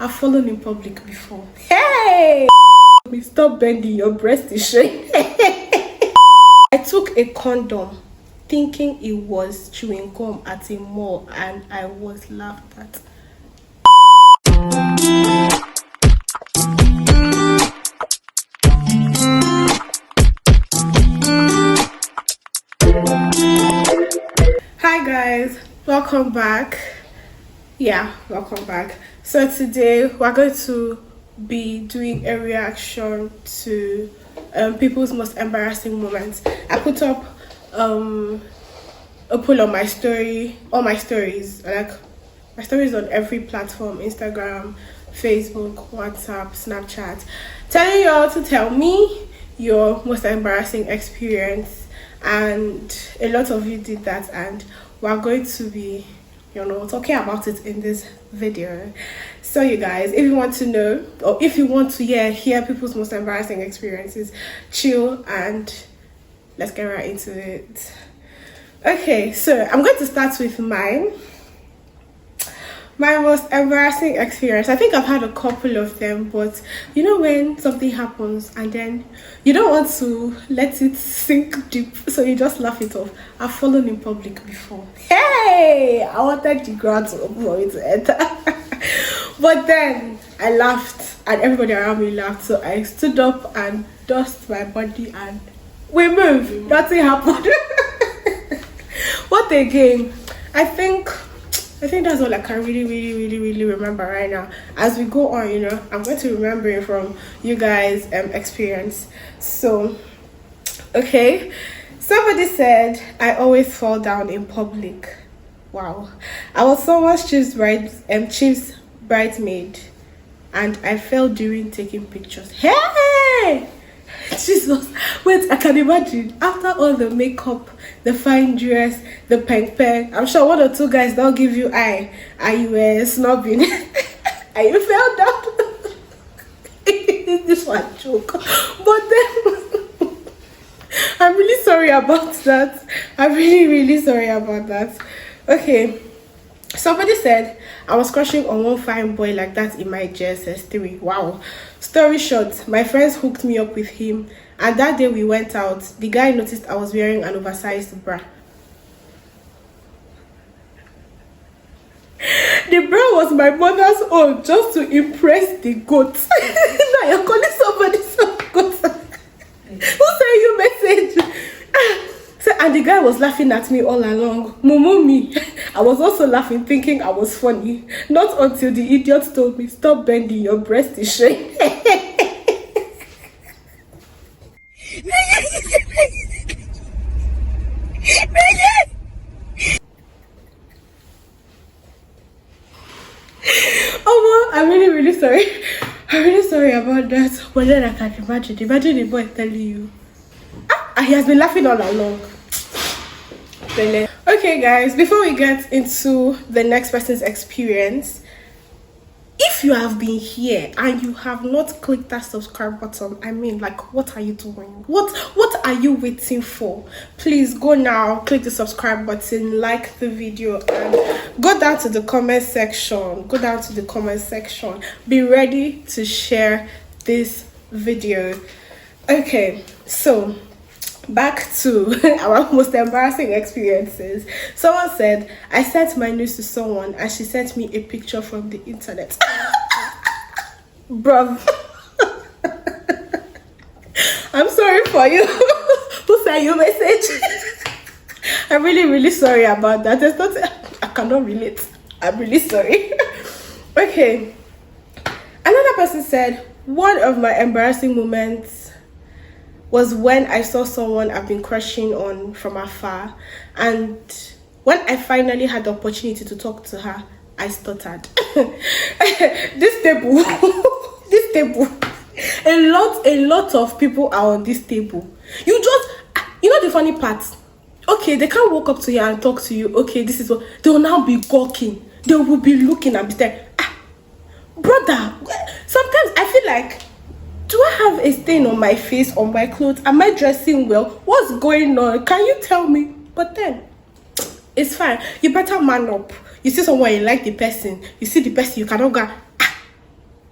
I've fallen in public before. Hey! Stop bending, your breast is showing. I took a condom thinking it was chewing gum at a mall and I was laughed at. Hi guys, welcome back. Welcome back. So today we're going to be doing a reaction to people's most embarrassing moments. I put up a poll on my story, all my stories, like my stories on every platform: Instagram, Facebook, WhatsApp, Snapchat, telling you all to tell me your most embarrassing experience, and a lot of you did that, and we're going to be talking about it in this video. So you guys, if you want to know, or if you want to hear people's most embarrassing experiences, chill and let's get right into it. Okay, so I'm going to start with my most embarrassing experience. I think I've had a couple of them, but you know when something happens and then you don't want to let it sink deep, so you just laugh it off. I've fallen in public before. Hey, I wanted the ground to open for me to enter. But then I laughed and everybody around me laughed, so I stood up and dusted my body and we moved. Nothing happened. What a game. I think that's all I can really remember right now. As we go on, I'm going to remember it from you guys' experience. So, okay. Somebody said, I always fall down in public. Wow. I was someone's chief's bridesmaid and I fell during taking pictures. Hey! Jesus, wait, I can imagine after all the makeup, the fine dress, the peng, I'm sure one or two guys don't give you eye and you were snobbing and you fell down. This one joke, but then I'm really sorry about that. I'm really sorry about that. Okay, somebody said I was crushing on one fine boy like that in my JSS3. Wow. Story short, my friends hooked me up with him, and that day we went out, the guy noticed I was wearing an oversized bra. The bra was my mother's own, just to impress the goat. Now you're calling somebody some goat. Who sent you message? And the guy was laughing at me all along. Me. I was also laughing, thinking I was funny. Not until the idiot told me, stop bending, your breast is showing. Oh, well, I'm really sorry. I'm really sorry about that. But then I can imagine the boy telling you. And he has been laughing all along. Okay guys, before we get into the next person's experience, if you have been here and you have not clicked that subscribe button, I mean, like, what are you doing? What are you waiting for? Please go now, click the subscribe button, like the video, and go down to the comment section. Be ready to share this video. Okay, so back to our most embarrassing experiences. Someone said, I sent my news to someone and she sent me a picture from the internet. Bruv. I'm sorry for you. Who sent you message? I'm really sorry about that. There's nothing I cannot relate. I'm really sorry. Okay. Another person said, one of my embarrassing moments was when I saw someone I've been crushing on from afar, and when I finally had the opportunity to talk to her, I stuttered. This table, a lot of people are on this table. You know the funny part? Okay, they can't walk up to you and talk to you. Okay, this is what they will now be gawking. They will be looking and be saying, brother. Sometimes I feel like, do I have a stain on my face, on my clothes? Am I dressing well? What's going on? Can you tell me? But then, it's fine. You better man up. You see someone, you like the person. You see the person, you cannot go,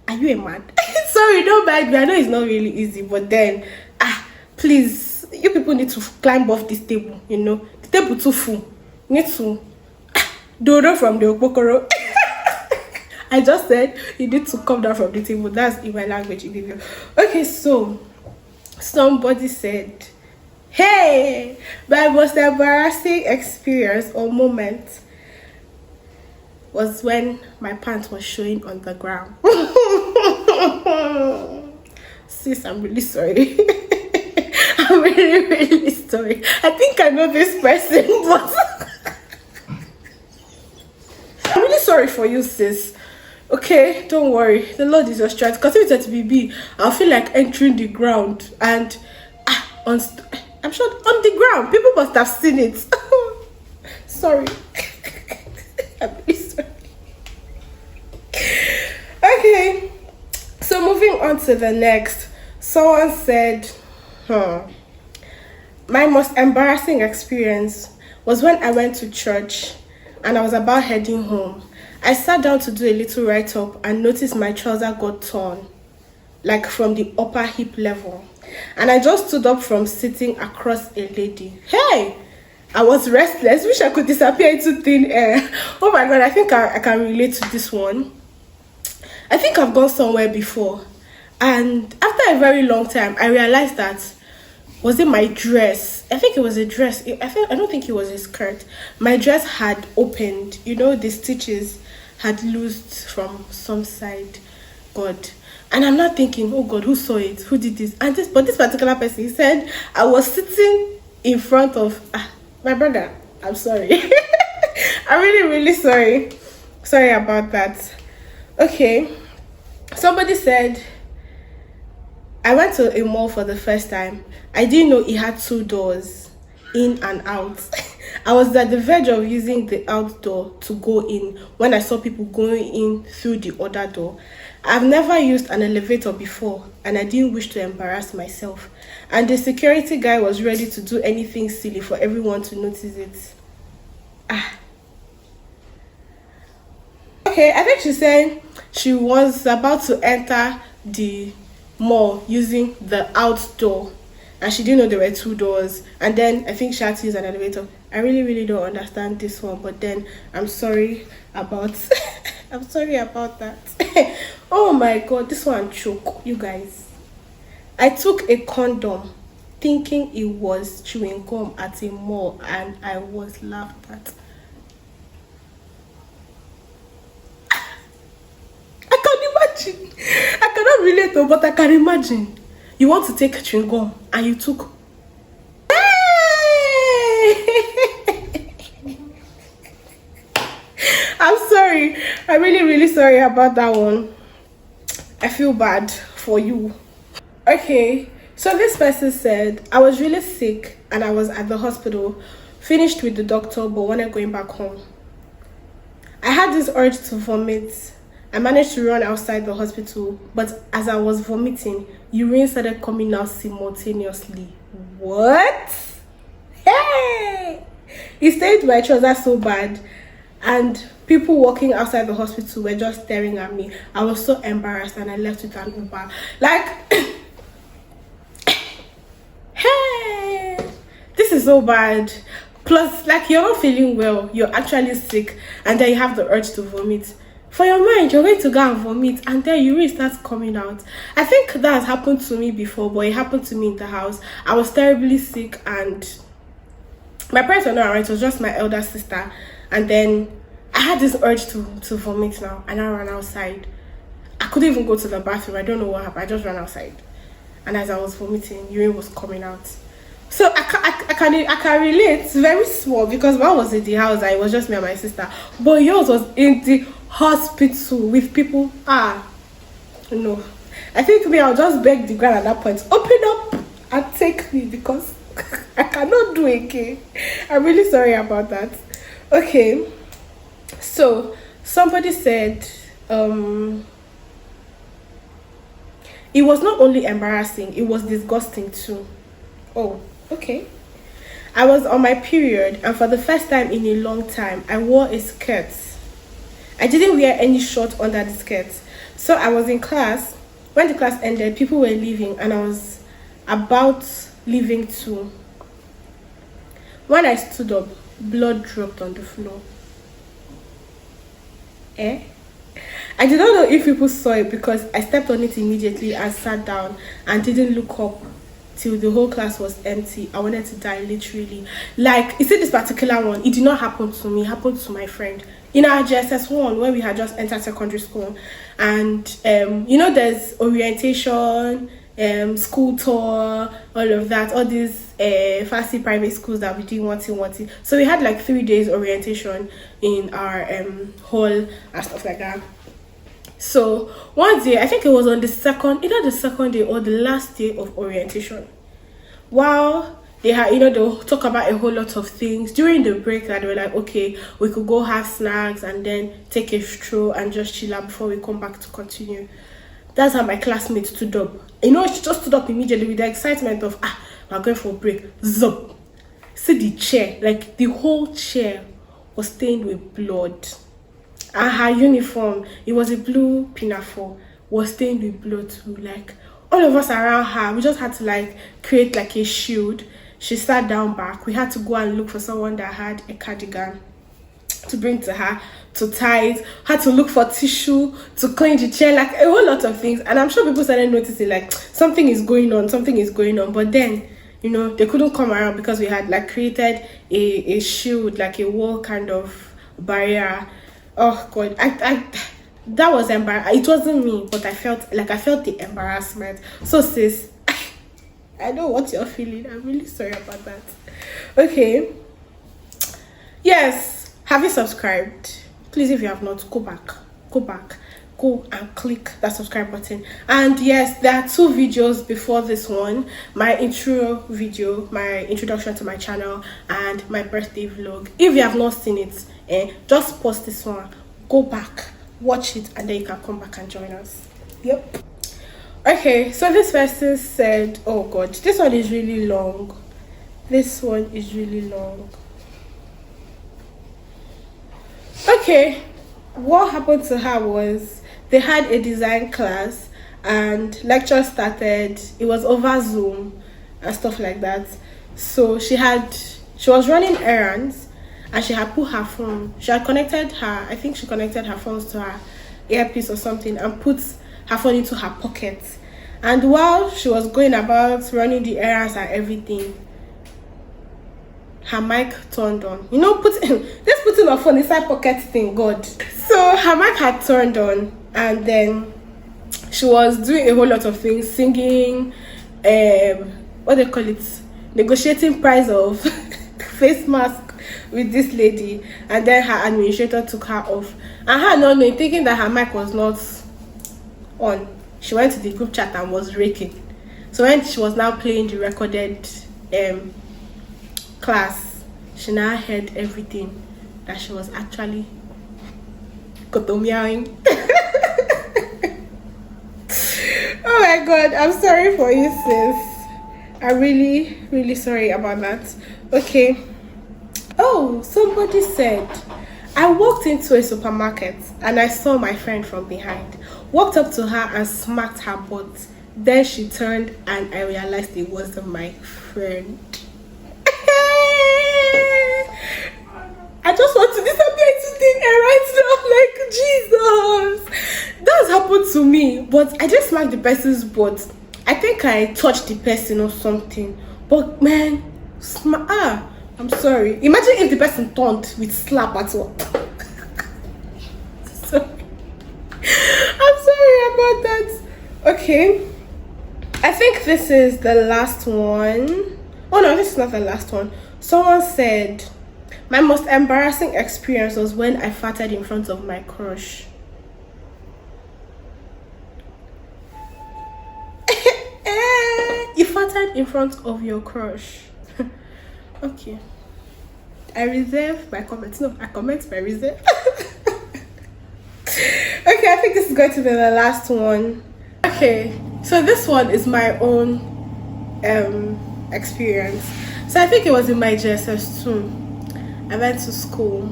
Are you a man? Sorry, don't mind me. I know it's not really easy, but then, please, you people need to climb off this table. You know, the table too full. You need to dodo from the okpokoro. I just said you need to come down from the table. That's in my language, in video. Okay, so somebody said, hey, my most embarrassing experience or moment was when my pants was showing on the ground. Sis, I'm really sorry. I'm really, really sorry. I think I know this person, but I'm really sorry for you, sis. Okay, don't worry. The Lord is your strength. Because if it's to be, I'll feel like entering the ground and I'm sure on the ground. People must have seen it. Sorry. I'm really sorry. Okay. So moving on to the next. Someone said, my most embarrassing experience was when I went to church and I was about heading home. I sat down to do a little write-up and noticed my trouser got torn, like from the upper hip level. And I just stood up from sitting across a lady. Hey! I was restless. Wish I could disappear into thin air. Oh my God, I think I can relate to this one. I think I've gone somewhere before. And after a very long time, I realized that, was it my dress? I think it was a dress. I don't think it was a skirt. My dress had opened. You know, the stitches had loosed from some side. God. And I'm not thinking, oh God, who saw it? Who did this? But this particular person, he said, I was sitting in front of my brother. I'm sorry. I'm really, really sorry. Sorry about that. Okay. Somebody said, I went to a mall for the first time. I didn't know it had 2 doors, in and out. I was at the verge of using the outdoor to go in when I saw people going in through the other door. I've never used an elevator before and I didn't wish to embarrass myself. And the security guy was ready to do anything silly for everyone to notice it. Okay, I think she said she was about to enter the mall using the outdoor and she didn't know there were 2 doors, and then I think she had to use an elevator. I really don't understand this one, but then I'm sorry about I'm sorry about that. Oh my God, this one choke, you guys. I took a condom thinking it was chewing gum at a mall and I was laughed at. I cannot relate though, but I can imagine. You want to take chewing gum and you took. I'm sorry. I'm really sorry about that one. I feel bad for you. Okay, so this person said, I was really sick and I was at the hospital, finished with the doctor, but wanted going back home. I had this urge to vomit. I managed to run outside the hospital, but as I was vomiting, urine started coming out simultaneously. What? Hey! It stained my trousers so bad, and people walking outside the hospital were just staring at me. I was so embarrassed and I left with an Uber. Like, hey! This is so bad. Plus, like, you're not feeling well, you're actually sick, and then you have the urge to vomit. For your mind, you're going to go and vomit and then urine starts coming out. I think that has happened to me before, but it happened to me in the house. I was terribly sick and my parents were not around. It was just my elder sister. And then I had this urge to vomit now and I ran outside. I couldn't even go to the bathroom. I don't know what happened. I just ran outside. And as I was vomiting, urine was coming out. So I can relate. It's very small because mine was in the house. I was just me and my sister. But yours was in the hospital with people. No. I think I'll just beg the ground at that point. Open up and take me because I cannot do it again. I'm really sorry about that. Okay. So somebody said it was not only embarrassing, it was disgusting too. Oh, okay. I was on my period and for the first time in a long time, I wore a skirt. I didn't wear any short under the skirt. So I was in class. When the class ended, people were leaving, and I was about leaving too. When I stood up, blood dropped on the floor. Eh? I did not know if people saw it because I stepped on it immediately and sat down and didn't look up till the whole class was empty. I wanted to die, literally. Like, you see this particular one, it did not happen to me, it happened to my friend. In our JSS1, when we had just entered secondary school, and you know, there's orientation, school tour, all of that, all these fancy private schools that we did wanting. So we had like 3 days orientation in our hall and stuff like that. So one day, I think it was on the second, either the second day or the last day of orientation, while they had, you know, they'll talk about a whole lot of things during the break, that they were like, okay, we could go have snacks and then take a stroll and just chill out before we come back to continue. That's how my classmate stood up. You know, she just stood up immediately with the excitement of, we're going for a break. Zup. See the chair, like the whole chair was stained with blood. And her uniform, it was a blue pinafore, was stained with blood too. Like, all of us around her, we just had to like create like a shield. She sat down back. We had to go and look for someone that had a cardigan to bring to her, to tie it. Had to look for tissue to clean the chair, like a whole lot of things. And I'm sure people started noticing like something is going on. But then, you know, they couldn't come around because we had like created a shield, like a wall kind of barrier. Oh God, I that was embarrassing. It wasn't me, but I felt the embarrassment. So sis, I know what you're feeling. I'm really sorry about that. Okay. Yes. Have you subscribed? Please, if you have not, go back, go and click that subscribe button. And yes, there are 2 videos before this one: my intro video, my introduction to my channel, and my birthday vlog. If you have not seen it, just pause this one, go back, watch it, and then you can come back and join us. Yep. Okay, so this person said, oh God, this one is really long. Okay, what happened to her was they had a design class and lecture started. It was over Zoom and stuff like that. So she was running errands and she had put her phone. She connected her phones to her earpiece or something and put her phone into her pocket. And while she was going about running the errands and everything, her mic turned on. You know, putting her phone inside pocket thing, God. So her mic had turned on, and then she was doing a whole lot of things, singing, what they call it, negotiating price of face mask with this lady, and then her administrator took her off, and her not knowing, thinking that her mic was not on, she went to the group chat and was raking. So when she was now playing the recorded class, she now heard everything that she was actually kotomiaing. Oh my God, I'm sorry for you, sis. I'm really sorry about that. Okay. Oh, somebody said, I walked into a supermarket and I saw my friend from behind. Walked up to her and smacked her butt. Then she turned and I realized it wasn't my friend. I just want to disappear today and right now, like Jesus. That's happened to me, but I just smacked the person's butt. I think I touched the person or something. But man, I'm sorry. Imagine if the person turned with slap at all. Sorry. I'm sorry about that. Okay. I think this is the last one. Oh no, this is not the last one. Someone said, my most embarrassing experience was when I farted in front of my crush. You farted in front of your crush. Okay. I reserve my comments. No, I comment my reserve. Okay, I think this is going to be the last one. Okay, so this one is my own experience. So I think it was in my JSS2. I went to school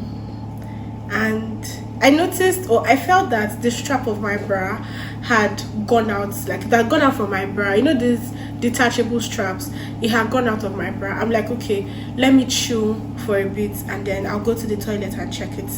and I noticed, or I felt that the strap of my bra had gone out, like it had gone out from my bra. You know, these detachable straps, it had gone out of my bra. I'm like, okay, let me chew for a bit and then I'll go to the toilet and check it.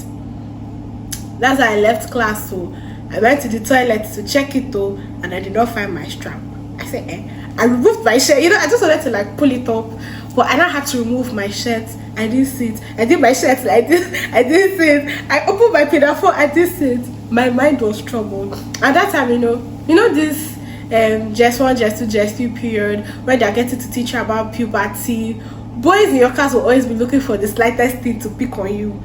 That's how I left class. So I went to the toilet to check it though, and I did not find my strap. I said, I removed my shirt. You know, I just wanted to like pull it up, but I now had to remove my shirt. I didn't see it. I did my shirt like this. I didn't see it. I opened my pinafore. I didn't see it. My mind was troubled. At that time, you know this just 1, just 2, just 3 period when they're getting to teach you about puberty. Boys in your class will always be looking for the slightest thing to pick on you.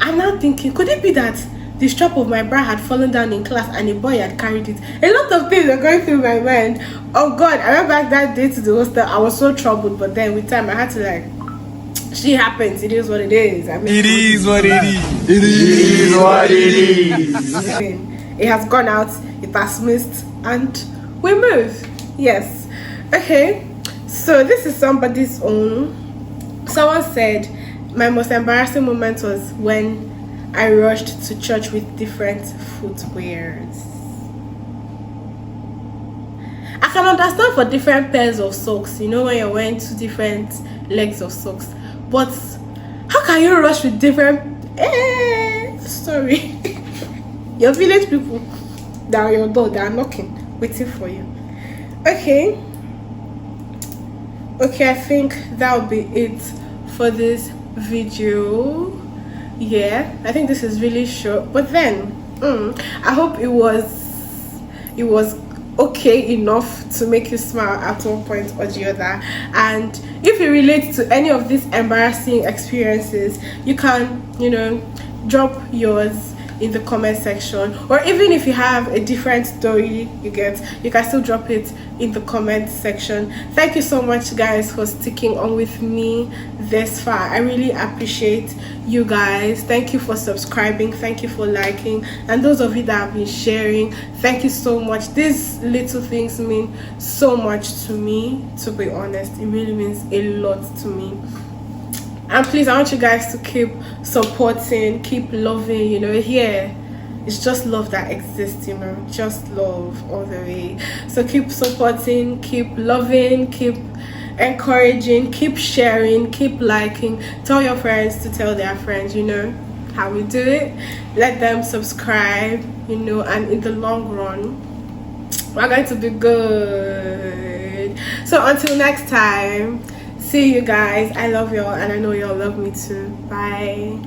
I'm now thinking, could it be that the strap of my bra had fallen down in class and a boy had carried it? A lot of things were going through my mind. Oh God, I went back that day to the hostel. I was so troubled, but then with time I had to like, she happens. It is what it is. I mean, it is what it is. It is what it is. It has gone out. It has missed, and we move. Yes. Okay. So this is somebody's own. Someone said my most embarrassing moment was when I rushed to church with different footwears. I can understand for different pairs of socks, you know, when you're wearing 2 different legs of socks. But how can you rush with different sorry. Your village people, they're on your door, they are knocking, waiting for you. Okay, I think that'll be it for this video. Yeah, I think this is really short, but then I hope it was okay enough to make you smile at one point or the other. And if you relate to any of these embarrassing experiences, you can, you know, drop yours in the comment section, or even if you have a different story you can still drop it in the comment section. Thank you so much guys for sticking on with me this far. I really appreciate you guys. Thank you for subscribing, thank you for liking, and those of you that have been sharing, thank you so much. These little things mean so much to me, to be honest. It really means a lot to me. And please, I want you guys to keep supporting, keep loving, you know. Here it's just love that exists, you know, just love all the way. So keep supporting, keep loving, keep encouraging, keep sharing, keep liking. Tell your friends to tell their friends, you know how we do it. Let them subscribe, you know, and in the long run we're going to be good. So until next time, see you guys. I love y'all and I know y'all love me too. Bye.